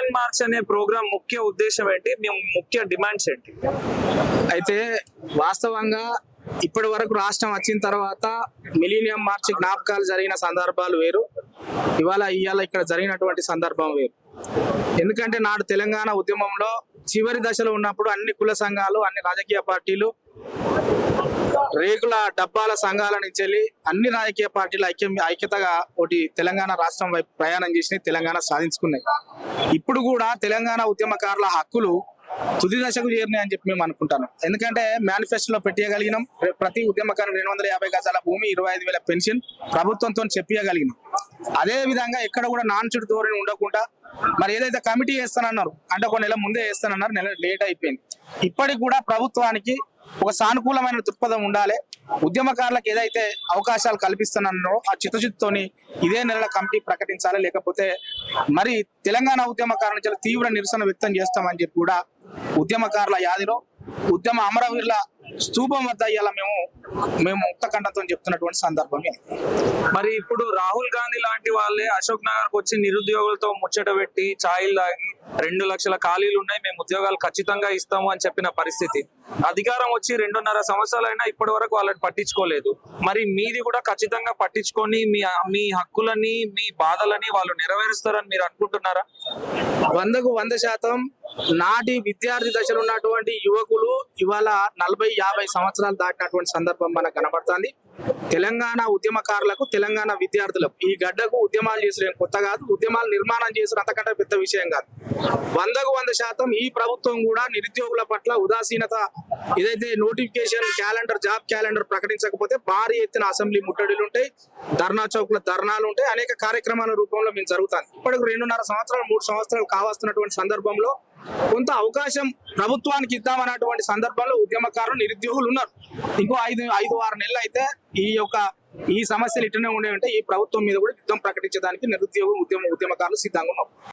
Million March అనే programme ముఖ్య ఉద్దేశం ఏంటి? మేము ముఖ్య డిమాండ్స్ ఏంటి? అయితే వాస్తవంగా ఇప్పటి వరకు రాష్ట్రం వచ్చిన తర్వాత మిలీనియం మార్చి జ్ఞాపకాలు జరిగిన సందర్భాలు వేరు, ఇవాళ ఇక్కడ జరిగినటువంటి సందర్భం వేరు. ఎందుకంటే నాడు తెలంగాణ ఉద్యమంలో చివరి దశలో ఉన్నప్పుడు అన్ని కుల సంఘాలు, అన్ని రాజకీయ పార్టీలు, రేకుల డబ్బాల సంఘాల నుంచి వెళ్ళి అన్ని రాజకీయ పార్టీలు ఐక్యతగా ఒకటి తెలంగాణ రాష్ట్రం వైపు ప్రయాణం చేసినాయి, తెలంగాణ సాధించుకున్నాయి. ఇప్పుడు కూడా తెలంగాణ ఉద్యమకారుల హక్కులు తుది దశకు చేరినాయి అని చెప్పి మేము అనుకుంటాను. ఎందుకంటే మేనిఫెస్టోలో పెట్టగలిగినాం, ప్రతి ఉద్యమకారు 250 గజాల భూమి, 25,000 పెన్షన్ ప్రభుత్వంతో చెప్పగలిగినాం. అదే విధంగా ఎక్కడ కూడా నాన్ చుట్టు ధోరణి ఉండకుండా మరి ఏదైతే కమిటీ వేస్తానన్నారు అంటే ఒక నెల ముందే వేస్తానన్నారు, నెల లేట్ అయిపోయింది. ఇప్పటికి కూడా ప్రభుత్వానికి ఒక సానుకూలమైన దృక్పథం ఉండాలి. ఉద్యమకారులకు ఏదైతే అవకాశాలు కల్పిస్తున్నారో ఆ చిత్తశుద్ధితోని ఇదే నెల కమిటీ ప్రకటించాలి, లేకపోతే మరి తెలంగాణ ఉద్యమకారుల నుంచి తీవ్ర నిరసన వ్యక్తం చేస్తామని చెప్పి కూడా ఉద్యమకారుల యాదిలో ఉద్యమ అమరవీరుల స్తూపం వద్ద ఇవాళ మేము ముక్తకంఠంతో చెప్తున్నటువంటి సందర్భం ఇది. మరి ఇప్పుడు రాహుల్ గాంధీ లాంటి వాళ్ళే అశోక్ నగర్ వచ్చి నిరుద్యోగులతో ముచ్చట పెట్టి ఛాయలు తాగి 2 లక్షల ఖాళీలు ఉన్నాయి, మేము ఉద్యోగాలు ఖచ్చితంగా ఇస్తాము అని చెప్పిన పరిస్థితి. అధికారం వచ్చి 2.5 సంవత్సరాలైనా ఇప్పటి వరకు వాళ్ళని పట్టించుకోలేదు. మరి మీది కూడా ఖచ్చితంగా పట్టించుకొని మీ హక్కులని, మీ బాధలని వాళ్ళు నెరవేరుస్తారని మీరు అనుకుంటున్నారా? 100కు 100% నాటి విద్యార్థి దశలో ఉన్నటువంటి యువకులు ఇవాళ 40-50 సంవత్సరాలు దాటినటువంటి సందర్భం మనకు కనబడుతుంది. తెలంగాణ ఉద్యమకారులకు, తెలంగాణ విద్యార్థులకు ఈ గడ్డకు ఉద్యమాలు చేసిన కొత్త కాదు, ఉద్యమాలు నిర్మాణం చేసిన అంతకంటే పెద్ద విషయం కాదు. 100కు 100% ఈ ప్రభుత్వం కూడా నిరుద్యోగుల పట్ల ఉదాసీనత, ఏదైతే నోటిఫికేషన్ క్యాలెండర్, జాబ్ క్యాలెండర్ ప్రకటించకపోతే భారీ ఎత్తున అసెంబ్లీ ముట్టడిలు ఉంటాయి, ధర్నా చౌక్ల ధర్నాలు ఉంటాయి, అనేక కార్యక్రమాల రూపంలో మేము జరుగుతాం. ఇప్పటికి 2.5 సంవత్సరాలు 3 సంవత్సరాలు కావాల్సినటువంటి సందర్భంలో కొంత అవకాశం ప్రభుత్వానికి ఇద్దామన్నటువంటి సందర్భంలో ఉద్యమకారులు, నిరుద్యోగులు ఉన్నారు. ఇంకో 5-6 నెలలు అయితే ఈ సమస్యలు ఇట్లనే ఉండే ఉంటే ఈ ప్రభుత్వం మీద కూడా యుద్ధం ప్రకటించడానికి నిరుద్యోగులు, ఉద్యమకారులు సిద్ధంగా ఉన్నారు.